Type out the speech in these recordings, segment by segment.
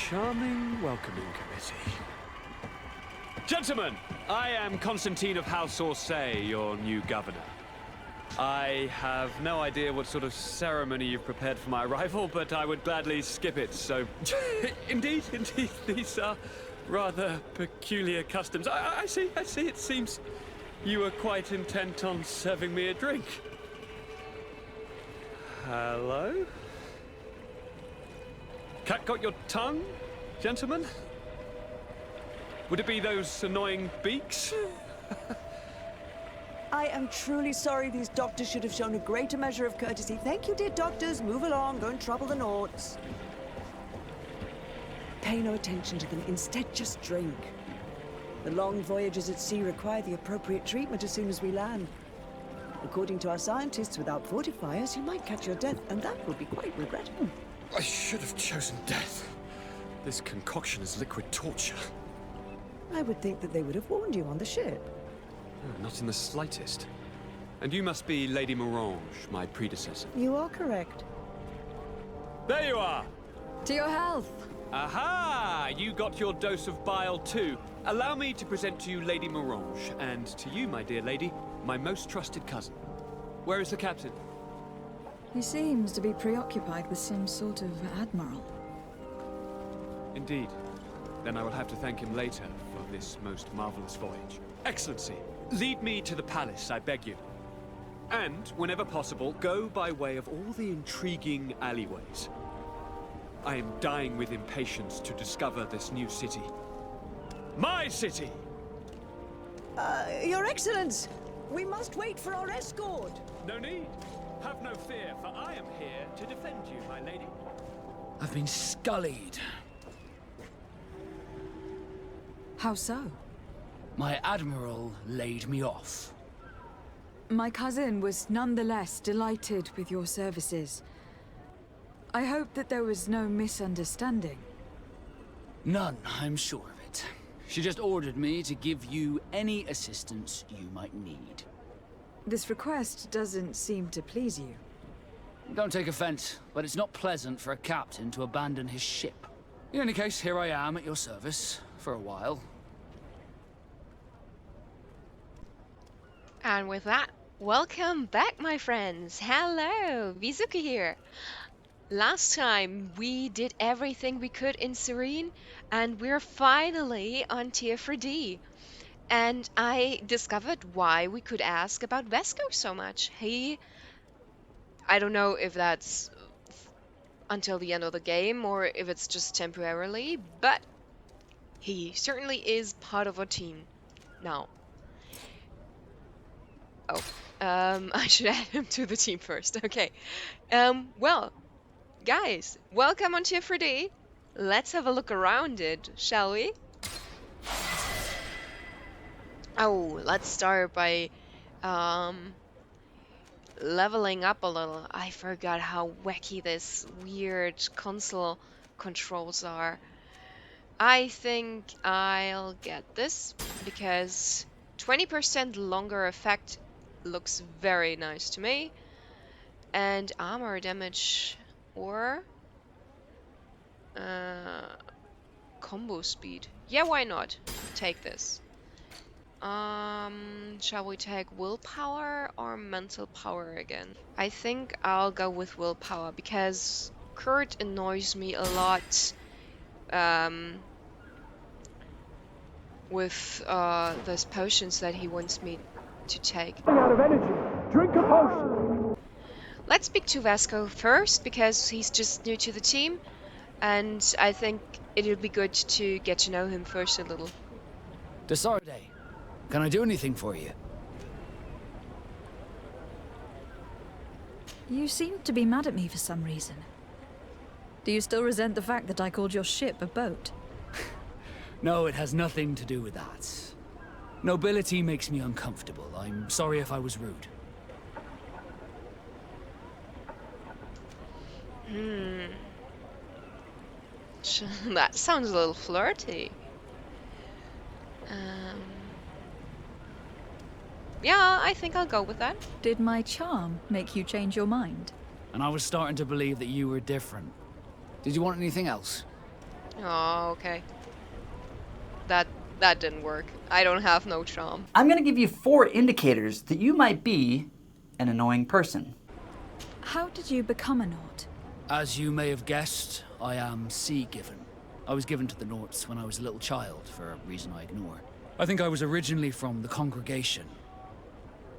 charming welcoming committee. Gentlemen, I am Constantine of House Orsay, your new governor. I have no idea what sort of ceremony you've prepared for my arrival, but I would gladly skip it, so... Indeed, these are rather peculiar customs. I see, it seems you were quite intent on serving me a drink. Hello? Cat got your tongue, gentlemen? Would it be those annoying beaks? I am truly sorry. These doctors should have shown a greater measure of courtesy. Thank you, dear doctors. Move along. Don't trouble the Nauts. Pay no attention to them. Instead, just drink. The long voyages at sea require the appropriate treatment as soon as we land. According to our scientists, without fortifiers, you might catch your death, and that would be quite regrettable. I should have chosen death. This concoction is liquid torture. I would think that they would have warned you on the ship. Oh, not in the slightest. And you must be Lady Morange, my predecessor. You are correct. There you are! To your health! Aha! You got your dose of bile too. Allow me to present to you Lady Morange, and to you, my dear lady, my most trusted cousin. Where is the captain? He seems to be preoccupied with some sort of admiral. Indeed. Then I will have to thank him later for this most marvelous voyage. Excellency, lead me to the palace, I beg you. And, whenever possible, go by way of all the intriguing alleyways. I am dying with impatience to discover this new city. My city! Your Excellence! We must wait for our escort! No need. Have no fear, for I am here to defend you, my lady. I've been scullied. How so? My admiral laid me off. My cousin was nonetheless delighted with your services. I hope that there was no misunderstanding. None, I'm sure of it. She just ordered me to give you any assistance you might need. This request doesn't seem to please you. Don't take offense, but it's not pleasant for a captain to abandon his ship. In any case, here I am at your service, for a while. And with that, welcome back, my friends. Hello, Wizuko here. Last time we did everything we could in Serene, and we're finally on Tier 3D. And I discovered why we could ask about Vesco so much. I don't know if that's until the end of the game or if it's just temporarily, but he certainly is part of our team now. Oh, I should add him to the team first. Okay. Well, guys, welcome on Tier 3D. Let's have a look around it, shall we? Oh, let's start by leveling up a little. I forgot how wacky this weird console controls are. I think I'll get this because 20% longer effect looks very nice to me. And armor damage or combo speed. Yeah, why not? Take this. Shall we take willpower or mental power again? I think I'll go with willpower because Kurt annoys me a lot with those potions that he wants me to take. Out of energy. Drink a potion. Let's speak to Vasco first because he's just new to the team and I think it'll be good to get to know him first a little. Desarde, can I do anything for you? You seem to be mad at me for some reason. Do you still resent the fact that I called your ship a boat? No, it has nothing to do with that. Nobility makes me uncomfortable. I'm sorry if I was rude. That sounds a little flirty. Yeah, I think I'll go with that. Did my charm make you change your mind? And I was starting to believe that you were different. Did you want anything else? Oh, okay. That didn't work. I don't have no charm. I'm gonna give you 4 indicators that you might be an annoying person. How did you become a Nort? As you may have guessed, I am sea-given. I was given to the Norts when I was a little child, for a reason I ignore. I think I was originally from the congregation,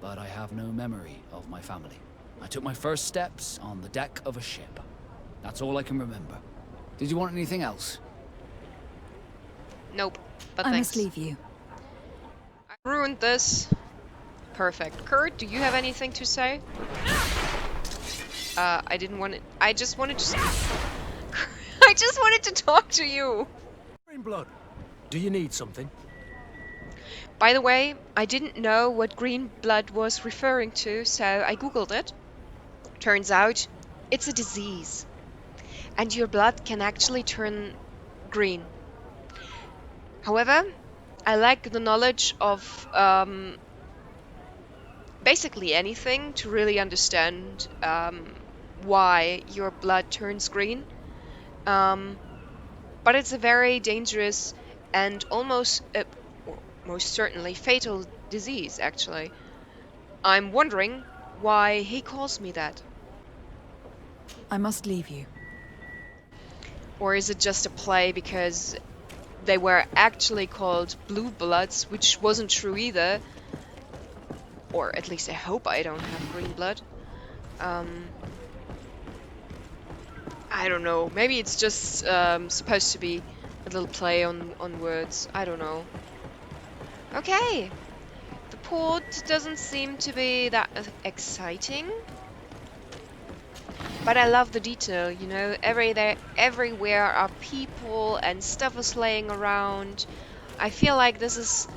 but I have no memory of my family. I took my first steps on the deck of a ship. That's all I can remember. Did you want anything else? Nope. But I thanks. must leave you. I ruined this. Perfect. Kurt, do you have anything to say? I didn't want it. I just wanted to. I just wanted to talk to you. Green blood. Do you need something? By the way, I didn't know what green blood was referring to, so I googled it. Turns out, it's a disease. And your blood can actually turn green. However, I lack the knowledge of basically anything to really understand why your blood turns green. But it's a very dangerous and almost, most certainly, fatal disease, actually. I'm wondering why he calls me that. I must leave you. Or is it just a play because they were actually called blue bloods, which wasn't true either. Or at least I hope I don't have green blood. I don't know. Maybe it's just supposed to be a little play on words. I don't know. Okay. The port doesn't seem to be that exciting. But I love the detail, you know, everywhere are people and stuff is laying around. I feel like this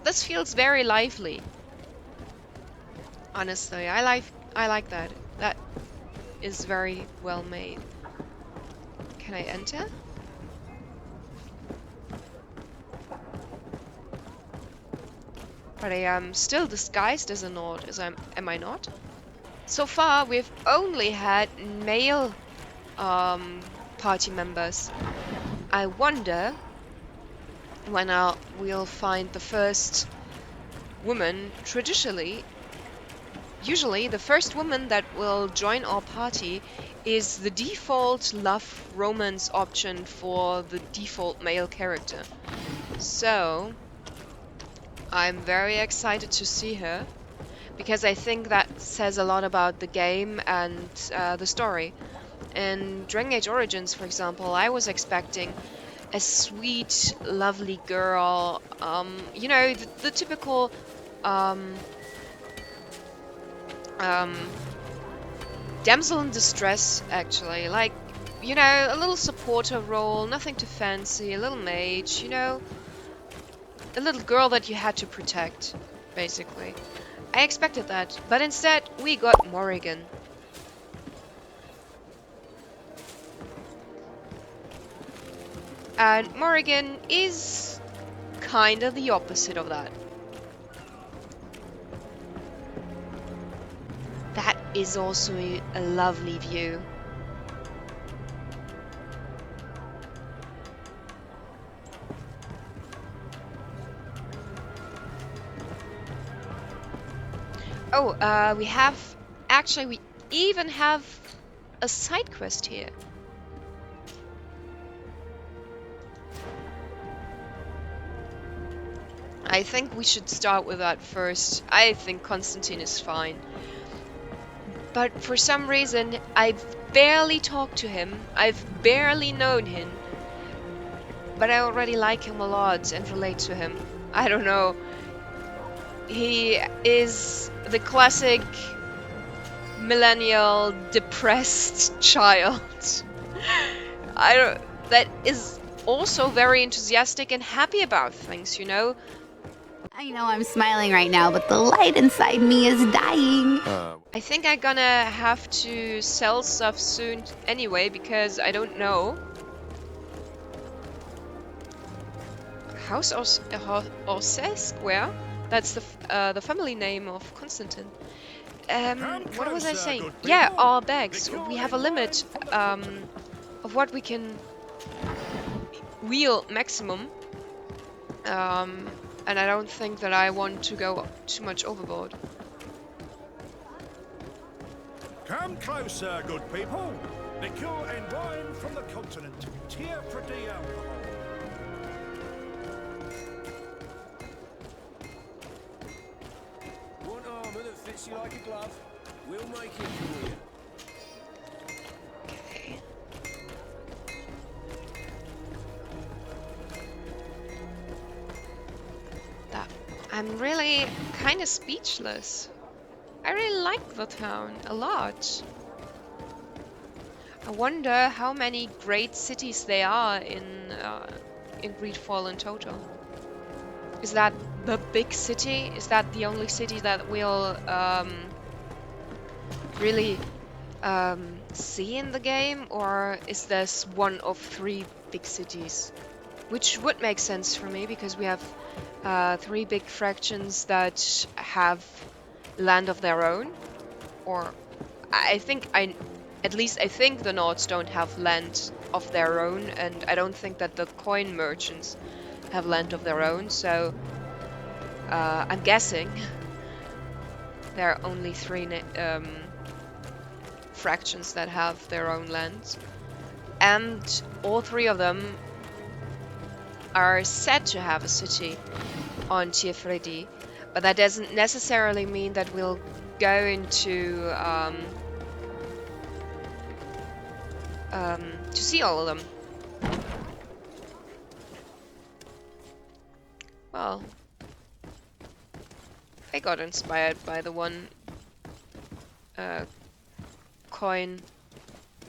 feels very lively. Honestly, I like that. That is very well made. Can I enter? But I am still disguised as a Nord, am I not? So far, we've only had male party members. I wonder when we'll find the first woman. Usually the first woman that will join our party is the default love romance option for the default male character. So, I'm very excited to see her. Because I think that says a lot about the game and the story. In Dragon Age Origins, for example, I was expecting a sweet, lovely girl. You know, the typical damsel in distress, actually. Like, you know, a little supporter role, nothing too fancy, a little mage, you know. A little girl that you had to protect, basically. I expected that, but instead we got Morrigan. And Morrigan is kinda the opposite of that. That is also a lovely view. Oh, we even have a side quest here. I think we should start with that first. I think Constantine is fine. But for some reason, I've barely talked to him. I've barely known him. But I already like him a lot and relate to him. I don't know. He is the classic millennial depressed child. That is also very enthusiastic and happy about things, you know? I know I'm smiling right now, but the light inside me is dying. I think I'm gonna have to sell stuff soon anyway, because I don't know. House Orsay Square? That's the family name of Constantine. What was I saying? Yeah, our bags. We have a limit of what we can real maximum. And I don't think that I want to go too much overboard. Come closer, good people. Liquor and wine from the continent. Tier for the alcohol. Want armor that fits you like a glove? We'll make it for you. Okay. I'm really kind of speechless. I really like the town a lot. I wonder how many great cities there are in GreedFall in total. Is that the big city? Is that the only city that we'll really see in the game? Or is this one of 3 big cities? Which would make sense for me, because we have 3 big fractions that have land of their own. Or I think at least I think the Nords don't have land of their own, and I don't think that the coin merchants have land of their own, so I'm guessing there are only 3 fractions that have their own lands. And all 3 of them are said to have a city on Tiefredi, but that doesn't necessarily mean that we'll go into to see all of them. Well, I got inspired by the one coin.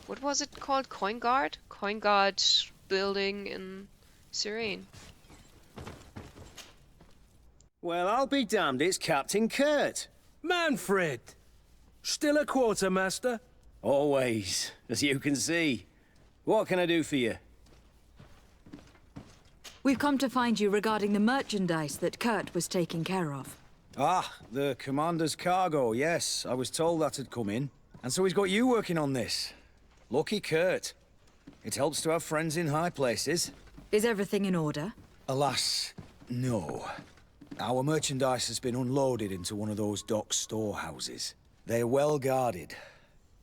What was it called? Coin Guard? Coin Guard building in Serene. Well, I'll be damned, it's Captain Kurt. Manfred! Still a quartermaster? Always, as you can see. What can I do for you? We've come to find you regarding the merchandise that Kurt was taking care of. Ah, the commander's cargo, yes. I was told that had come in. And so he's got you working on this. Lucky Kurt. It helps to have friends in high places. Is everything in order? Alas, no. Our merchandise has been unloaded into one of those dock storehouses. They're well guarded.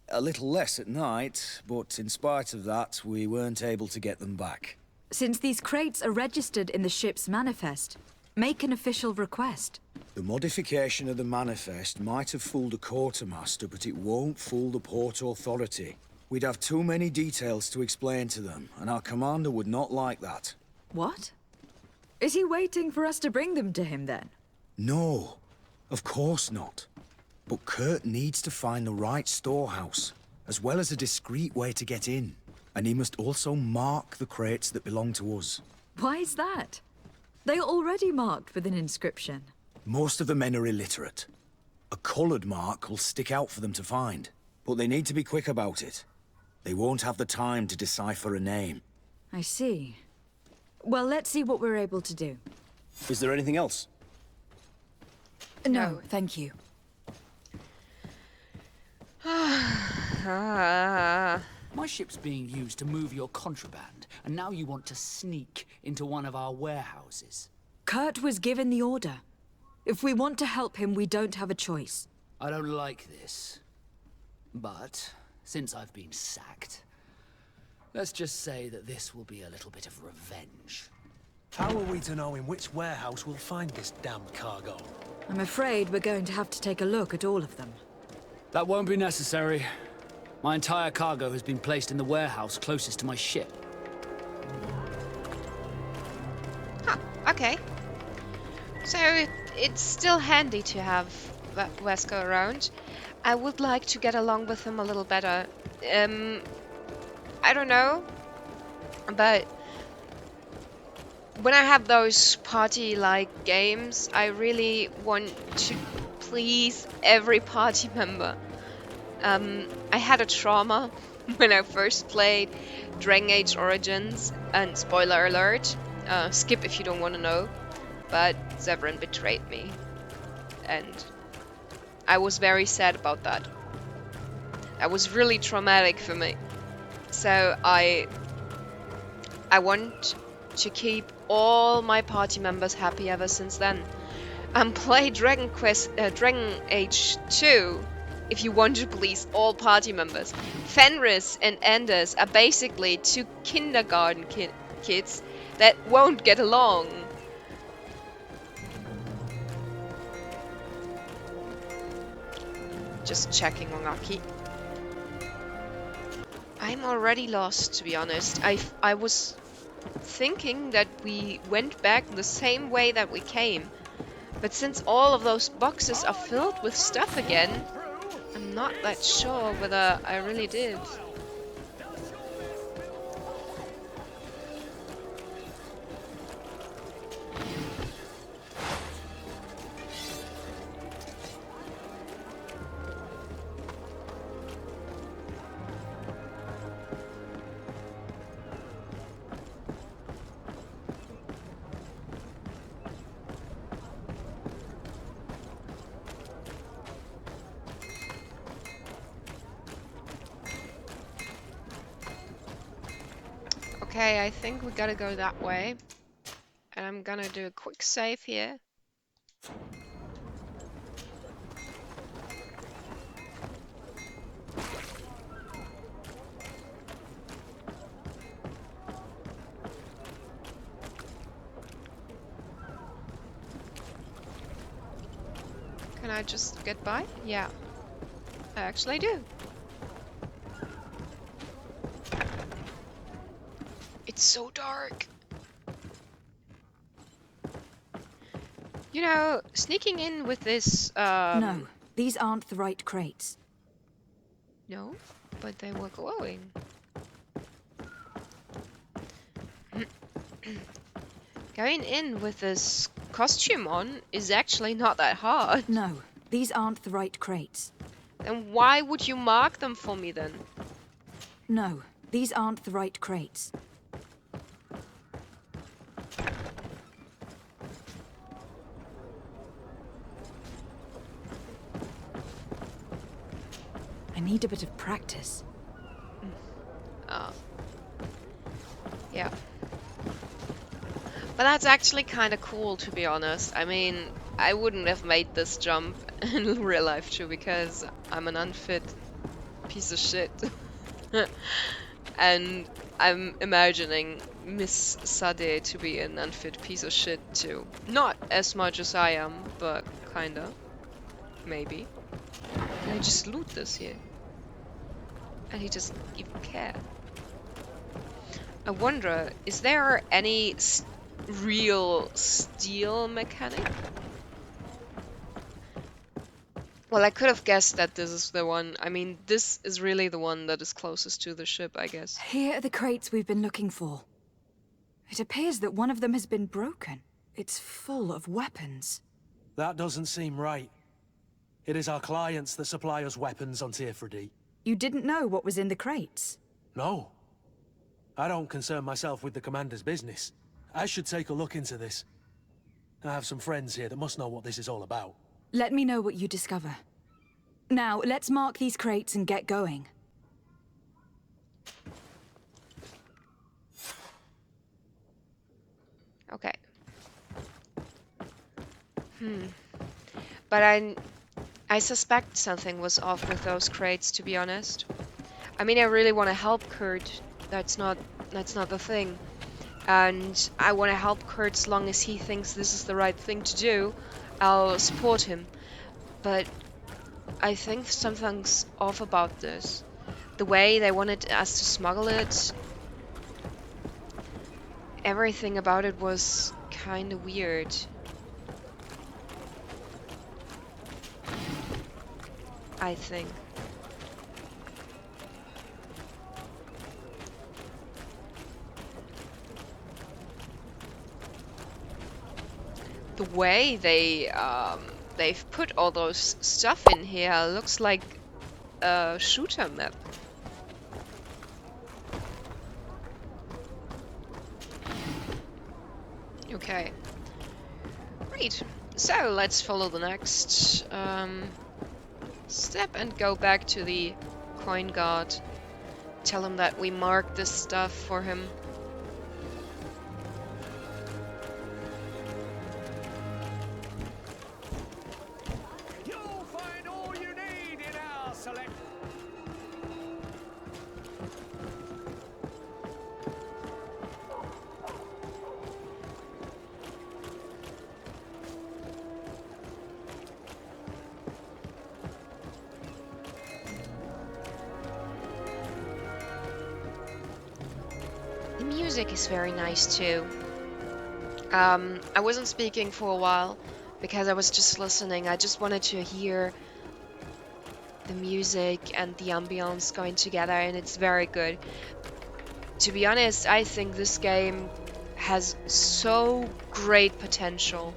A little less at night, but in spite of that, we weren't able to get them back. Since these crates are registered in the ship's manifest, make an official request. The modification of the manifest might have fooled a quartermaster, but it won't fool the Port Authority. We'd have too many details to explain to them, and our commander would not like that. What? Is he waiting for us to bring them to him, then? No, of course not. But Kurt needs to find the right storehouse, as well as a discreet way to get in. And he must also mark the crates that belong to us. Why is that? They are already marked with an inscription. Most of the men are illiterate. A coloured mark will stick out for them to find, but they need to be quick about it. They won't have the time to decipher a name. I see. Well, let's see what we're able to do. Is there anything else? No, thank you. My ship's being used to move your contraband, and now you want to sneak into one of our warehouses. Kurt was given the order. If we want to help him, we don't have a choice. I don't like this. But, since I've been sacked, let's just say that this will be a little bit of revenge. How are we to know in which warehouse we'll find this damned cargo? I'm afraid we're going to have to take a look at all of them. That won't be necessary. My entire cargo has been placed in the warehouse closest to my ship. Huh, okay. So it's still handy to have Wesko around. I would like to get along with him a little better. I don't know, but when I have those party-like games, I really want to please every party member. I had a trauma when I first played Dragon Age Origins, and spoiler alert, skip if you don't want to know, but Severin betrayed me, and I was very sad about that. That was really traumatic for me. So I want to keep all my party members happy ever since then. And play Dragon Age 2 if you want to please all party members. Fenris and Anders are basically two kindergarten kids that won't get along. Just checking on Aki. I'm already lost, to be honest. I was thinking that we went back the same way that we came. But since all of those boxes are filled with stuff again, I'm not that sure whether I really did. Okay, I think we gotta go that way. And I'm gonna do a quick save here. Can I just get by? Yeah, I actually do. It's so dark. You know, sneaking in with this, No, these aren't the right crates. No, but they were glowing. Going in with this costume on is actually not that hard. No, these aren't the right crates. Then why would you mark them for me then? No, these aren't the right crates. I need a bit of practice. Oh. Yeah. But that's actually kind of cool, to be honest. I mean, I wouldn't have made this jump in real life too, because I'm an unfit piece of shit. And I'm imagining Miss Sade to be an unfit piece of shit too. Not as much as I am, but kinda. Maybe. Can I just loot this here? And he doesn't even care. I wonder, is there any real steel mechanic? Well, I could have guessed that this is the one. I mean, this is really the one that is closest to the ship, I guess. Here are the crates we've been looking for. It appears that one of them has been broken. It's full of weapons. That doesn't seem right. It is our clients that supply us weapons on Tearfredy. You didn't know what was in the crates? No. I don't concern myself with the commander's business. I should take a look into this. I have some friends here that must know what this is all about. Let me know what you discover. Now, let's mark these crates and get going. Okay. But I suspect something was off with those crates, to be honest. I mean, I really want to help Kurt. That's not the thing. And I want to help Kurt as long as he thinks this is the right thing to do. I'll support him. But I think something's off about this. The way they wanted us to smuggle it. Everything about it was kind of weird. I think. The way they've put all those stuff in here looks like a shooter map. Okay. Great. So let's follow the next step and go back to the coin guard. Tell him that we marked this stuff for him. music is very nice too. I wasn't speaking for a while because I was just listening. I just wanted to hear the music and the ambience going together, and it's very good. To be honest, I think this game has so great potential.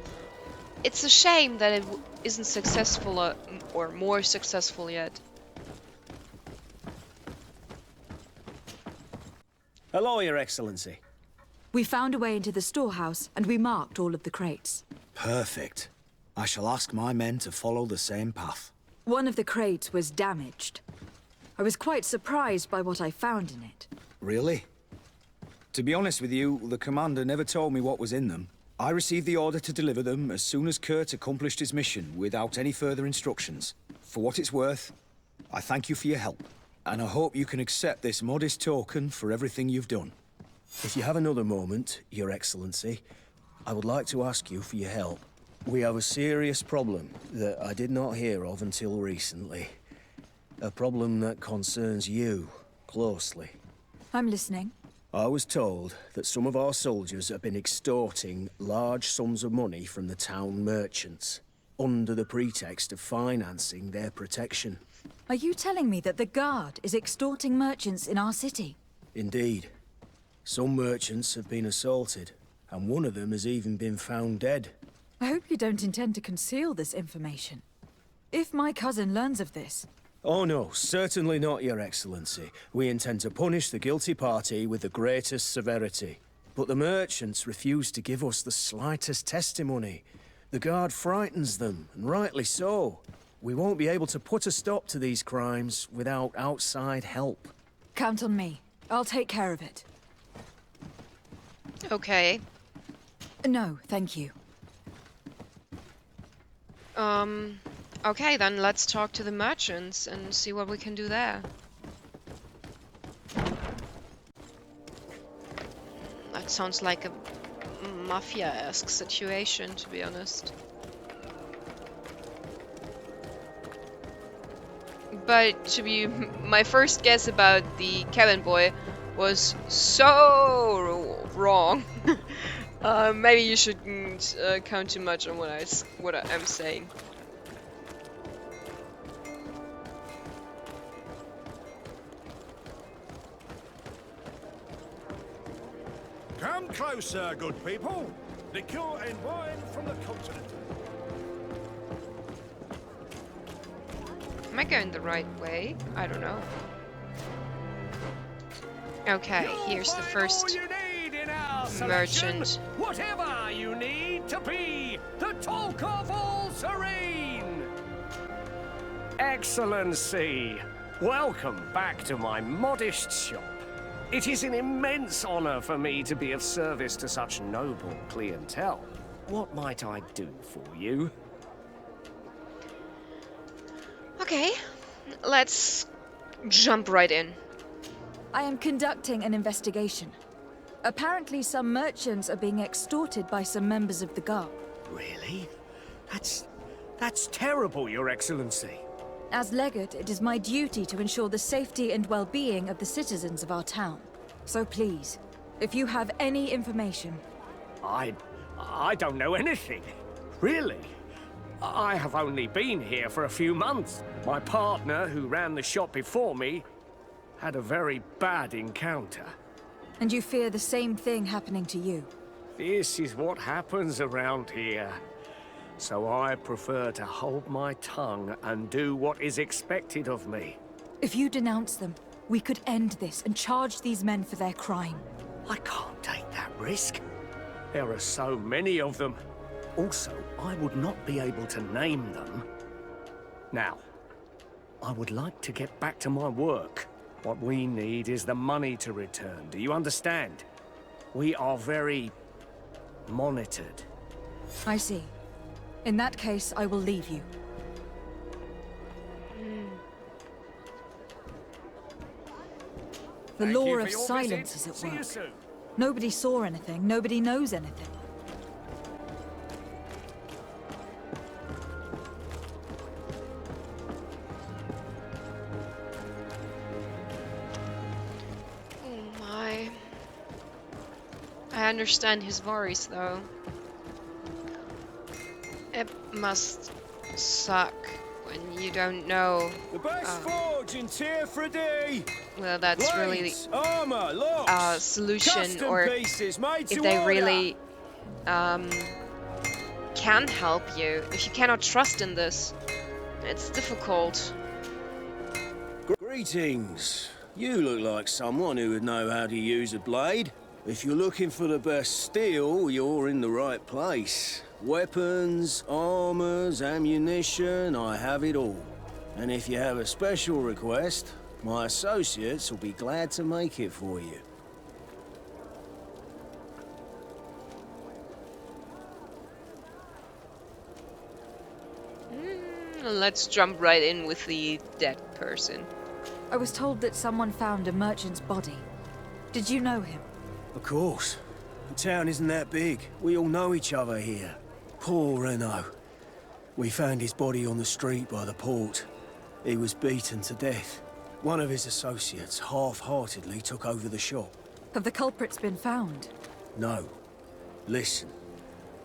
It's a shame that it isn't successful or more successful yet. Hello, Your Excellency. We found a way into the storehouse, and we marked all of the crates. Perfect. I shall ask my men to follow the same path. One of the crates was damaged. I was quite surprised by what I found in it. Really? To be honest with you, the commander never told me what was in them. I received the order to deliver them as soon as Kurt accomplished his mission without any further instructions. For what it's worth, I thank you for your help, and I hope you can accept this modest token for everything you've done. If you have another moment, Your Excellency, I would like to ask you for your help. We have a serious problem that I did not hear of until recently. A problem that concerns you closely. I'm listening. I was told that some of our soldiers have been extorting large sums of money from the town merchants, under the pretext of financing their protection. Are you telling me that the Guard is extorting merchants in our city? Indeed. Some merchants have been assaulted, and one of them has even been found dead. I hope you don't intend to conceal this information. If my cousin learns of this... Oh no, certainly not, Your Excellency. We intend to punish the guilty party with the greatest severity. But the merchants refuse to give us the slightest testimony. The Guard frightens them, and rightly so. We won't be able to put a stop to these crimes without outside help. Count on me. I'll take care of it. Okay. No, thank you. Okay, then let's talk to the merchants and see what we can do there. That sounds like a mafia-esque situation, to be honest. But to be my first guess about the cabin boy was so wrong. Maybe you shouldn't count too much on what I'm saying. Come closer, good people. Liqueur and wine from the continent. Am I going the right way? I don't know. Okay, here's the first merchant. Whatever you need to be the talk of all Serene. Excellency, welcome back to my modest shop. It is an immense honor for me to be of service to such noble clientele. What might I do for you? Okay, let's jump right in. I am conducting an investigation. Apparently some merchants are being extorted by some members of the Guard. Really? That's terrible, Your Excellency. As Legate, it is my duty to ensure the safety and well-being of the citizens of our town. So please, if you have any information... I don't know anything. Really? I have only been here for a few months. My partner, who ran the shop before me, had a very bad encounter. And you fear the same thing happening to you? This is what happens around here. So I prefer to hold my tongue and do what is expected of me. If you denounce them, we could end this and charge these men for their crime. I can't take that risk. There are so many of them. Also, I would not be able to name them. Now, I would like to get back to my work. What we need is the money to return. Do you understand? We are very monitored. I see. In that case, I will leave you. The law of silence is at work. Nobody saw anything, nobody knows anything. Oh my. understand his worries, though. It must suck when you don't know. The best forge in Tearfredy! Well, that's really Blades, armor, a locks, solution, custom or pieces made if to they order. really can help you. If you cannot trust in this, it's difficult. Greetings. You look like someone who would know how to use a blade. If you're looking for the best steel, you're in the right place. Weapons, armors, ammunition, I have it all. And if you have a special request, my associates will be glad to make it for you. Let's jump right in with the dead person. I was told that someone found a merchant's body. Did you know him? Of course. The town isn't that big. We all know each other here. Poor Renault. We found his body on the street by the port. He was beaten to death. One of his associates half-heartedly took over the shop. Have the culprits been found? No. Listen.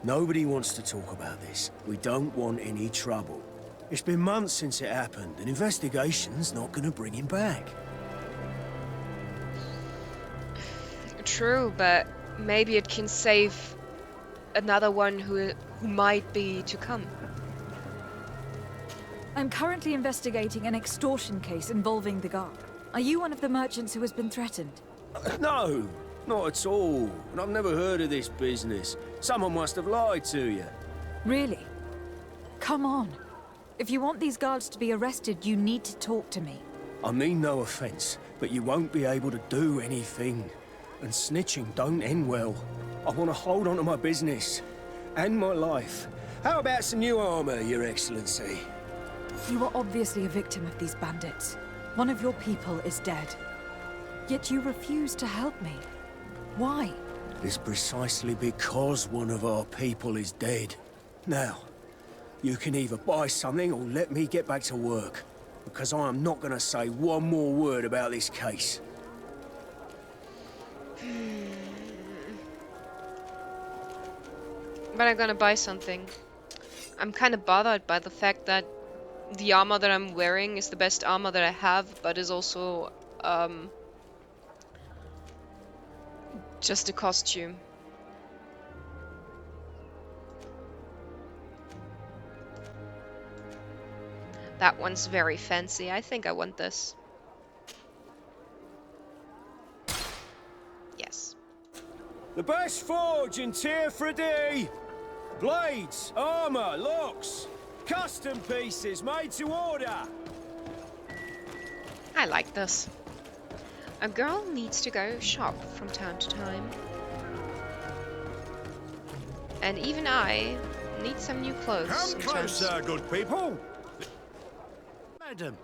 Nobody wants to talk about this. We don't want any trouble. It's been months since it happened. An investigation's not gonna bring him back. True, but maybe it can save another one who might be to come. I'm currently investigating an extortion case involving the guard. Are you one of the merchants who has been threatened? No, not at all. And I've never heard of this business. Someone must have lied to you. Really? Come on. If you want these guards to be arrested, you need to talk to me. I mean no offense, but you won't be able to do anything. And snitching don't end well. I want to hold on to my business. And my life. How about some new armor, Your Excellency? You are obviously a victim of these bandits. One of your people is dead. Yet you refuse to help me. Why? It's precisely because one of our people is dead. Now, you can either buy something or let me get back to work. Because I am not going to say one more word about this case. But I'm gonna buy something. I'm kind of bothered by the fact that the armor that I'm wearing is the best armor that I have, but is also just a costume. That one's very fancy. I think I want this. Yes. The best forge in Tearfredy! Blades, armor, locks, custom pieces made to order! I like this. A girl needs to go shop from time to time. And even I need some new clothes Come sometimes. closer, good people. Madam,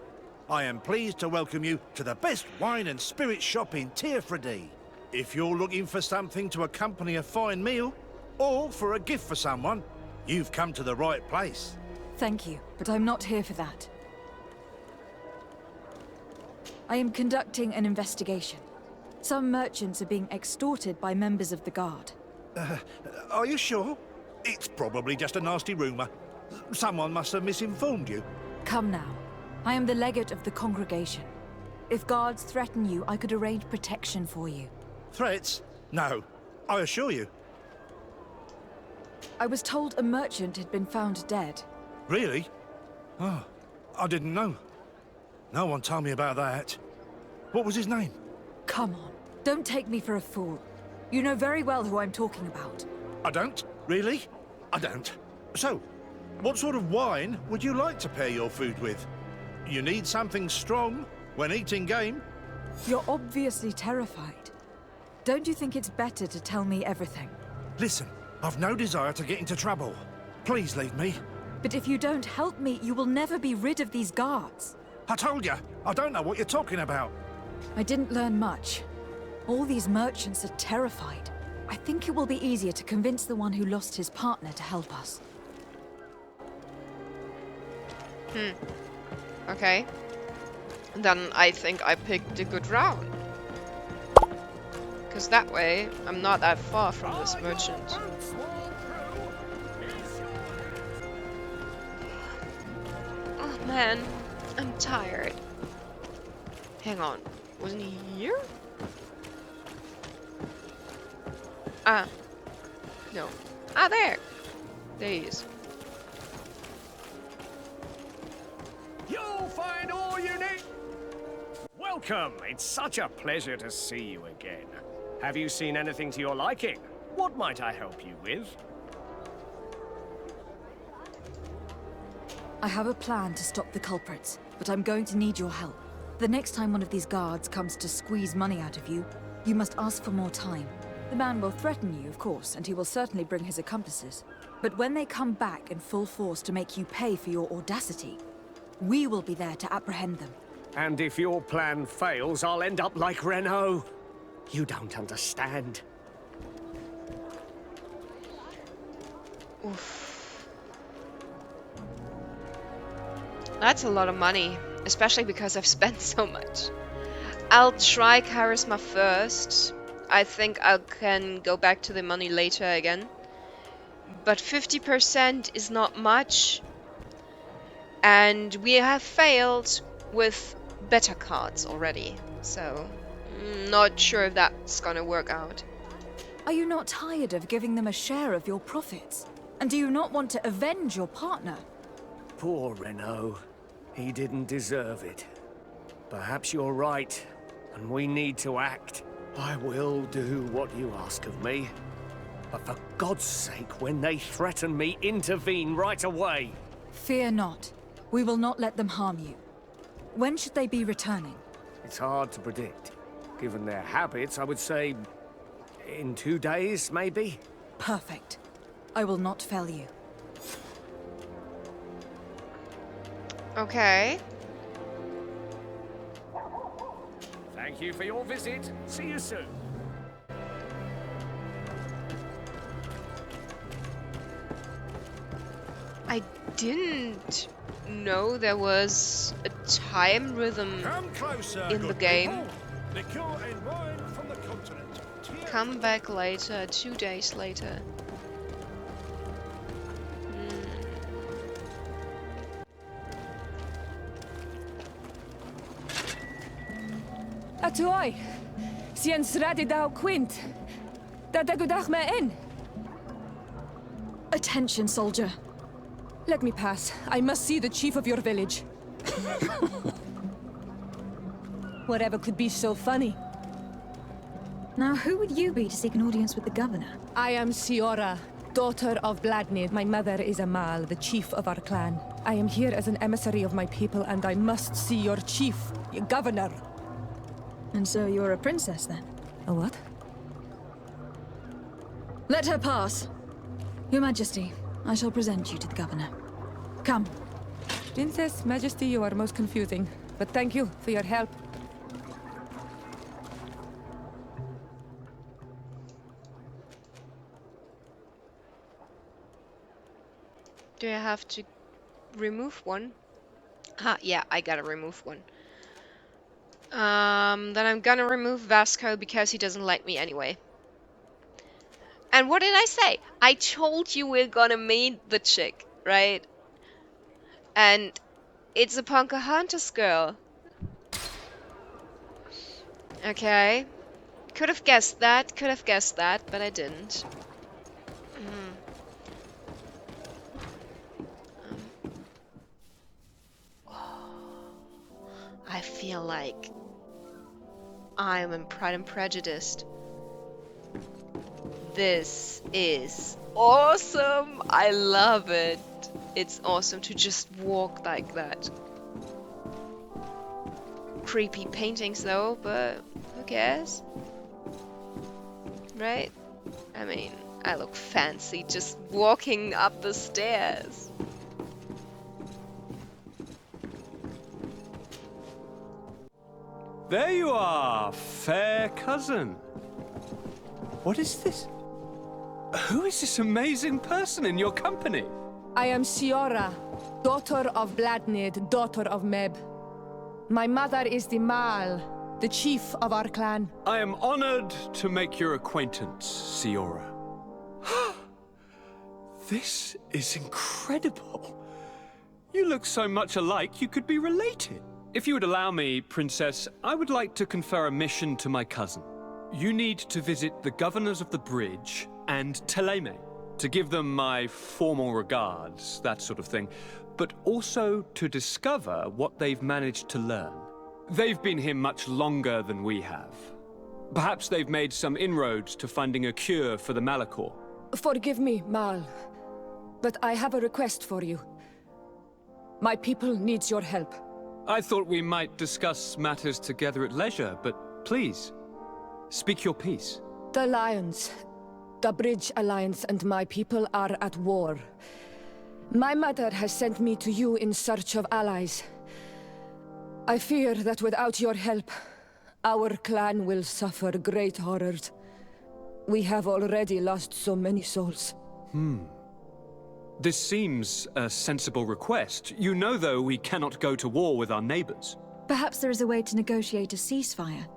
I am pleased to welcome you to the best wine and spirit shop in Tearfredy. If you're looking for something to accompany a fine meal, or for a gift for someone, you've come to the right place. Thank you, but I'm not here for that. I am conducting an investigation. Some merchants are being extorted by members of the guard. Are you sure? It's probably just a nasty rumour. Someone must have misinformed you. Come now. I am the legate of the congregation. If guards threaten you, I could arrange protection for you. Threats? No, I assure you. I was told a merchant had been found dead. Really? Oh, I didn't know. No one told me about that. What was his name? Come on. Don't take me for a fool. You know very well who I'm talking about. I don't? Really? I don't. So, what sort of wine would you like to pair your food with? You need something strong when eating game? You're obviously terrified. Don't you think it's better to tell me everything? Listen, I've no desire to get into trouble. Please leave me. But if you don't help me, you will never be rid of these guards. I told you, I don't know what you're talking about. I didn't learn much. All these merchants are terrified. I think it will be easier to convince the one who lost his partner to help us. Okay. Then I think I picked a good round. Because that way, I'm not that far from this merchant. Oh man, I'm tired. Hang on, wasn't he here? Ah, no. Ah, there! There he is. You'll find all you need. Welcome. It's such a pleasure to see you again. Have you seen anything to your liking? What might I help you with? I have a plan to stop the culprits, but I'm going to need your help. The next time one of these guards comes to squeeze money out of you, you must ask for more time. The man will threaten you, of course, and he will certainly bring his accomplices. But when they come back in full force to make you pay for your audacity, we will be there to apprehend them. And if your plan fails, I'll end up like Renault. You don't understand. Oof. That's a lot of money, especially because I've spent so much. I'll try charisma first. I think I can go back to the money later again. But 50% is not much. And we have failed with better cards already. So, not sure if that's gonna work out. Are you not tired of giving them a share of your profits? And do you not want to avenge your partner? Poor Renault. He didn't deserve it. Perhaps you're right, and we need to act. I will do what you ask of me. But for God's sake, when they threaten me, intervene right away. Fear not. We will not let them harm you. When should they be returning? It's hard to predict. Given their habits, I would say in 2 days, maybe? Perfect. I will not fail you. Okay. Thank you for your visit. See you soon. I didn't know there was a time rhythm in the game. Come back later, 2 days later. Atuoi, sien sradi dau quint. Dadagudach me in. Attention, soldier. Let me pass. I must see the chief of your village. Whatever could be so funny? Now, who would you be to seek an audience with the governor? I am Siora, daughter of Vladnid. My mother is Amal, the chief of our clan. I am here as an emissary of my people, and I must see your chief, your governor. And so you're a princess, then? A what? Let her pass. Your Majesty, I shall present you to the governor. Come. Princess, Majesty, you are most confusing. But thank you for your help. Do I have to remove one? Ah, yeah, I gotta remove one. Then I'm gonna remove Vasco because he doesn't like me anyway. And what did I say? I told you we're gonna meet the chick, right? And it's a Pocahontas girl. Okay. Could have guessed that, but I didn't. I feel like I'm in Pride and Prejudice. This is awesome! I love it. It's awesome to just walk like that. Creepy paintings though, but who cares? Right? I mean, I look fancy just walking up the stairs. There you are, fair cousin. What is this? Who is this amazing person in your company? I am Siora, daughter of Vladnid, daughter of Meb. My mother is the Mal, the chief of our clan. I am honored to make your acquaintance, Siora. This is incredible. You look so much alike you could be related. If you would allow me, Princess, I would like to confer a mission to my cousin. You need to visit the governors of the bridge and Teleme to give them my formal regards, that sort of thing, but also to discover what they've managed to learn. They've been here much longer than we have. Perhaps they've made some inroads to finding a cure for the Malachor. Forgive me, Mal, but I have a request for you. My people needs your help. I thought we might discuss matters together at leisure, but please, speak your piece. The Lions, the Bridge Alliance and my people are at war. My mother has sent me to you in search of allies. I fear that without your help, our clan will suffer great horrors. We have already lost so many souls. This seems a sensible request. You know, though, we cannot go to war with our neighbors. Perhaps there is a way to negotiate a ceasefire.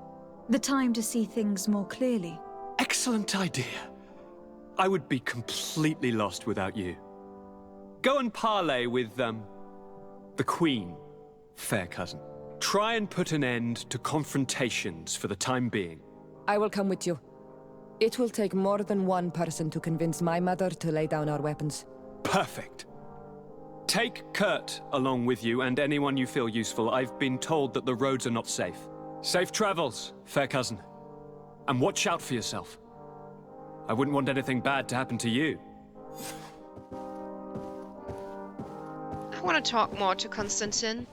The time to see things more clearly. Excellent idea. I would be completely lost without you. Go and parley with, the Queen, fair cousin. Try and put an end to confrontations for the time being. I will come with you. It will take more than one person to convince my mother to lay down our weapons. Perfect. Take Kurt along with you and anyone you feel useful. I've been told that the roads are not safe. Safe travels, fair cousin. And watch out for yourself. I wouldn't want anything bad to happen to you. I want to talk more to Constantine.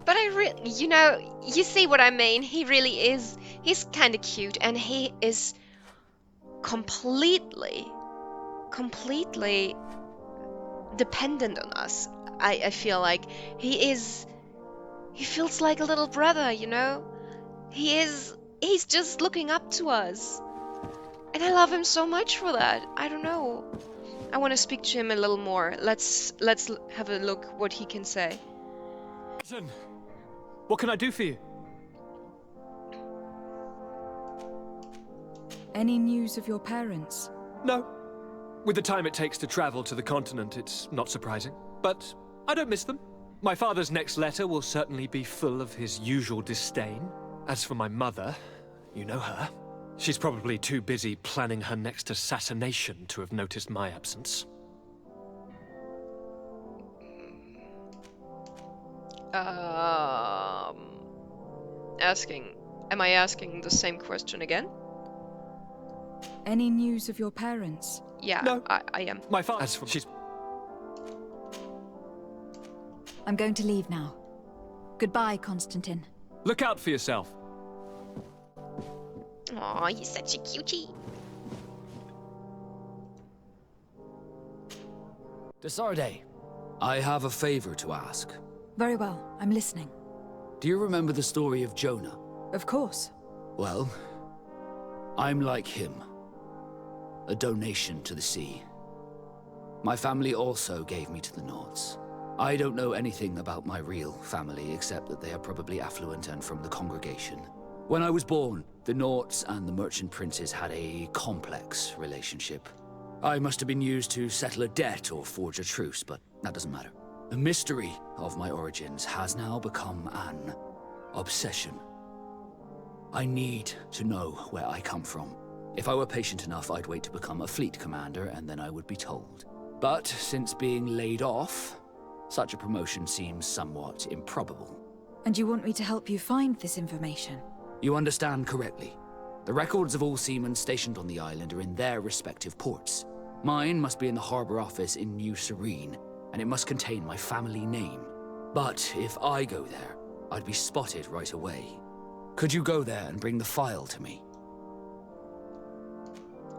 But you know, you see what I mean. He really is. He's kind of cute, and he is completely dependent on us. I feel like he feels like a little brother, you know? He's just looking up to us. And I love him so much for that. I don't know. I want to speak to him a little more. Let's have a look what he can say. Listen, what can I do for you? Any news of your parents? No. With the time it takes to travel to the continent, it's not surprising. But I don't miss them. My father's next letter will certainly be full of his usual disdain. As for my mother, you know her. She's probably too busy planning her next assassination to have noticed my absence. Am I asking the same question again? Any news of your parents? Yeah, no. I am. My father. She's. I'm going to leave now. Goodbye, Constantine. Look out for yourself. Aw, he's such a cutie. Desarde, I have a favor to ask. Very well, I'm listening. Do you remember the story of Jonah? Of course. Well, I'm like him. A donation to the sea. My family also gave me to the Nords. I don't know anything about my real family, except that they are probably affluent and from the congregation. When I was born, the Nords and the merchant princes had a complex relationship. I must have been used to settle a debt or forge a truce, but that doesn't matter. The mystery of my origins has now become an obsession. I need to know where I come from. If I were patient enough, I'd wait to become a fleet commander, and then I would be told. But since being laid off, such a promotion seems somewhat improbable. And you want me to help you find this information? You understand correctly. The records of all seamen stationed on the island are in their respective ports. Mine must be in the harbor office in New Serene, and it must contain my family name. But if I go there, I'd be spotted right away. Could you go there and bring the file to me?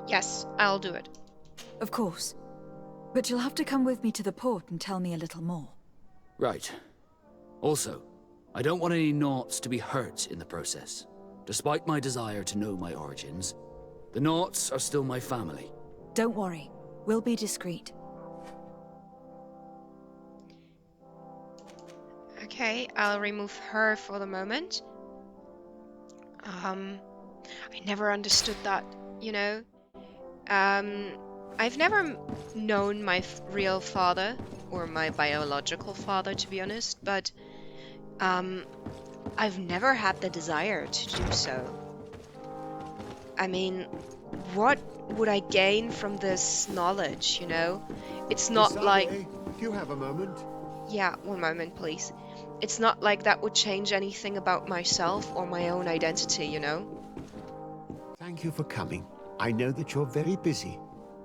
Yes, I'll do it. Of course. But you'll have to come with me to the port and tell me a little more. Right. Also, I don't want any Nauts to be hurt in the process. Despite my desire to know my origins, the Nauts are still my family. Don't worry. We'll be discreet. Okay, I'll remove her for the moment. I never understood that, you know? I've never known my real father, or my biological father, to be honest, but I've never had the desire to do so. I mean, what would I gain from this knowledge, you know? It's not like... Do you have a moment? Yeah, one moment, please. It's not like that would change anything about myself or my own identity, you know? Thank you for coming. I know that you're very busy,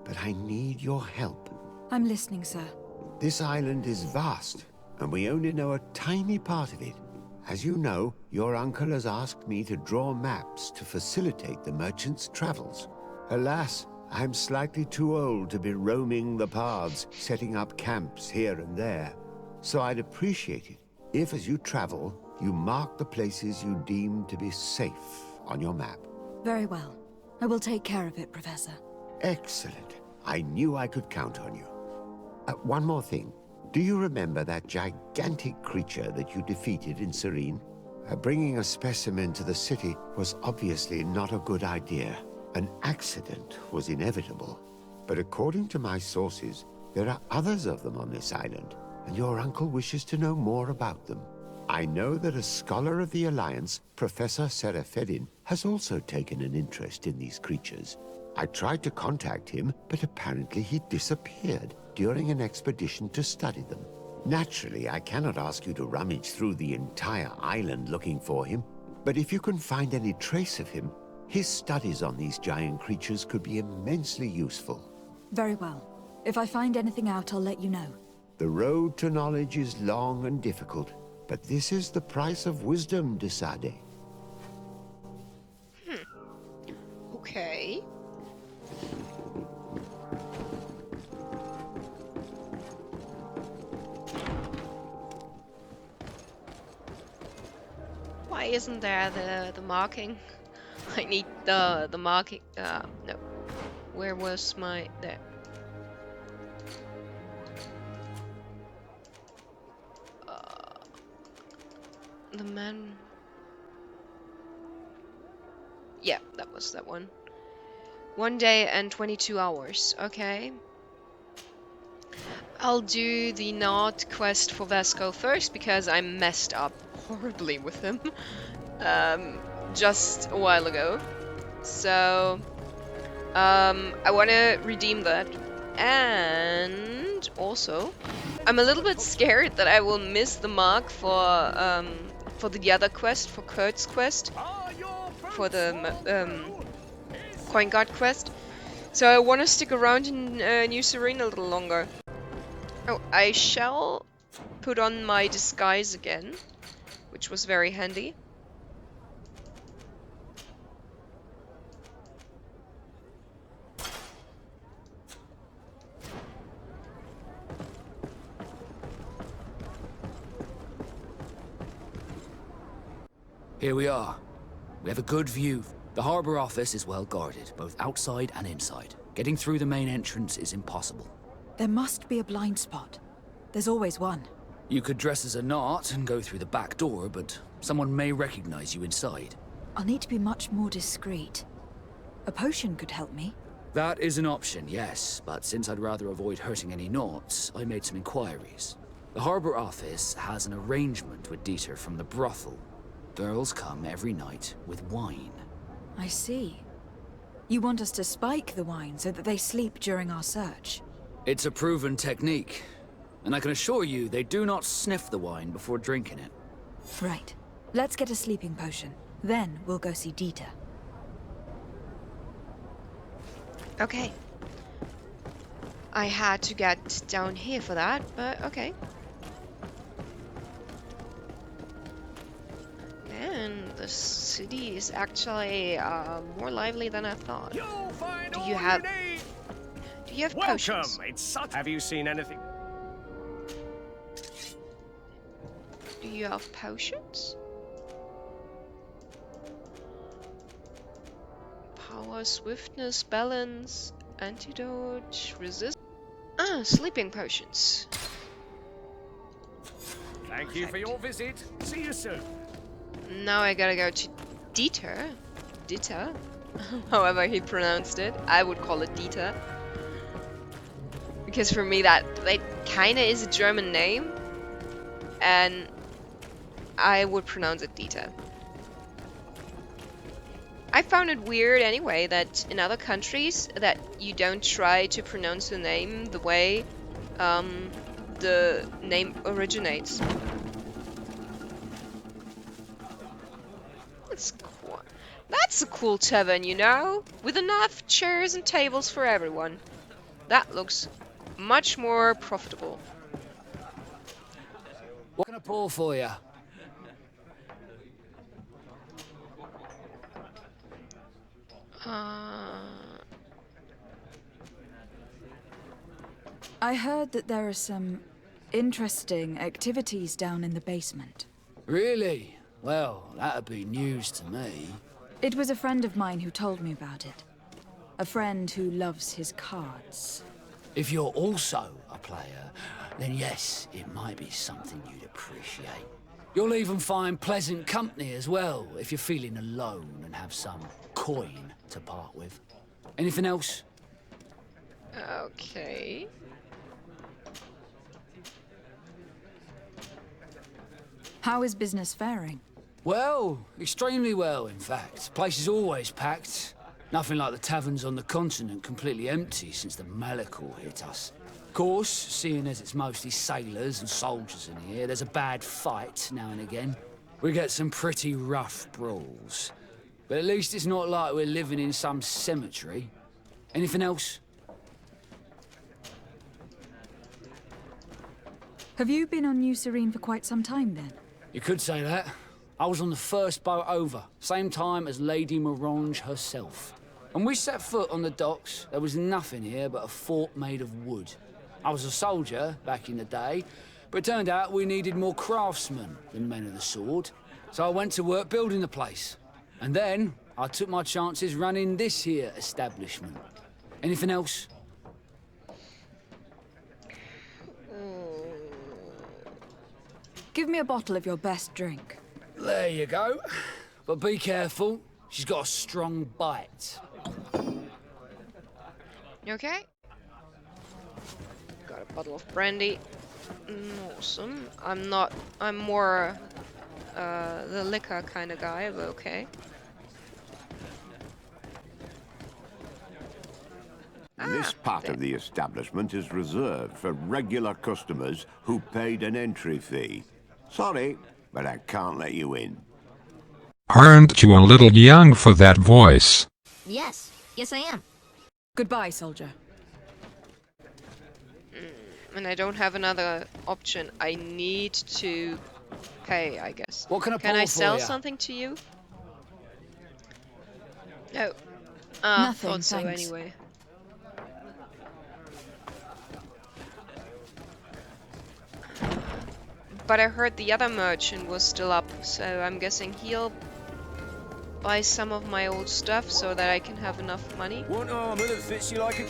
but I need your help. I'm listening, sir. This island is vast, and we only know a tiny part of it. As you know, your uncle has asked me to draw maps to facilitate the merchant's travels. Alas, I'm slightly too old to be roaming the paths, setting up camps here and there. So I'd appreciate it if, as you travel, you mark the places you deem to be safe on your map. Very well. I will take care of it, Professor. Excellent. I knew I could count on you. One more thing. Do you remember that gigantic creature that you defeated in Serene? Bringing a specimen to the city was obviously not a good idea. An accident was inevitable. But according to my sources, there are others of them on this island, and your uncle wishes to know more about them. I know that a scholar of the Alliance, Professor Serafedin, has also taken an interest in these creatures. I tried to contact him, but apparently he disappeared during an expedition to study them. Naturally, I cannot ask you to rummage through the entire island looking for him, but if you can find any trace of him, his studies on these giant creatures could be immensely useful. Very well. If I find anything out, I'll let you know. The road to knowledge is long and difficult, but this is the price of wisdom, de Sade. Okay. Why isn't there the marking? I need the marking. No. Where was my... There. The man... Yeah, that was that one. 1 day and 22 hours. Okay. I'll do the Nod quest for Vasco first because I messed up horribly with him just a while ago. So I want to redeem that. And also I'm a little bit scared that I will miss the mark for the other quest, for Kurt's quest, for the Coin Guard quest. So I want to stick around in New Serene a little longer. Oh, I shall put on my disguise again, which was very handy. Here we are. We have a good view. The harbor office is well guarded, both outside and inside. Getting through the main entrance is impossible. There must be a blind spot. There's always one. You could dress as a knot and go through the back door, but someone may recognize you inside. I'll need to be much more discreet. A potion could help me. That is an option, yes, but since I'd rather avoid hurting any knots, I made some inquiries. The harbor office has an arrangement with Dieter from the brothel. Girls come every night with wine. I see. You want us to spike the wine so that they sleep during our search? It's a proven technique, and I can assure you they do not sniff the wine before drinking it. Right. Let's get a sleeping potion. Then we'll go see Dieter. Okay. I had to get down here for that, but okay. And the city is actually more lively than I thought. Do you have potions? It's such... Have you seen anything? Do you have potions? Power, swiftness, balance, antidote, resist. Ah, sleeping potions. Thank you for your visit. See you soon. Now I gotta go to Dieter? Dieter? However he pronounced it. I would call it Dieter. Because for me that kinda is a German name. And I would pronounce it Dieter. I found it weird anyway that in other countries that you don't try to pronounce the name the way the name originates. That's a cool tavern, you know? With enough chairs and tables for everyone. That looks much more profitable. What can I pour for you? I heard that there are some interesting activities down in the basement. Really? Well, that'd be news to me. It was a friend of mine who told me about it. A friend who loves his cards. If you're also a player, then yes, it might be something you'd appreciate. You'll even find pleasant company as well, if you're feeling alone and have some coin to part with. Anything else? Okay. How is business faring? Well, extremely well, in fact. Place is always packed. Nothing like the taverns on the continent completely empty since the Malachor hit us. Of course, seeing as it's mostly sailors and soldiers in here, there's a bad fight now and again. We get some pretty rough brawls. But at least it's not like we're living in some cemetery. Anything else? Have you been on New Serene for quite some time then? You could say that. I was on the first boat over, same time as Lady Morange herself. When we set foot on the docks, there was nothing here but a fort made of wood. I was a soldier back in the day, but it turned out we needed more craftsmen than men of the sword. So I went to work building the place. And then I took my chances running this here establishment. Anything else? Give me a bottle of your best drink. There you go. But be careful. She's got a strong bite. You okay? Got a bottle of brandy. Awesome. I'm more the liquor kind of guy, but okay. This part of the establishment is reserved for regular customers who paid an entry fee. Sorry, but I can't let you in. Aren't you a little young for that voice? Yes. Yes, I am. Goodbye, soldier. And I don't have another option. I need to pay, I guess. What can I Can pour I for sell ya? something to you? No. Nothing, Thought so thanks. anyway. But I heard the other merchant was still up, so I'm guessing he'll buy some of my old stuff so that I can have enough money. Want armor that fits you like a...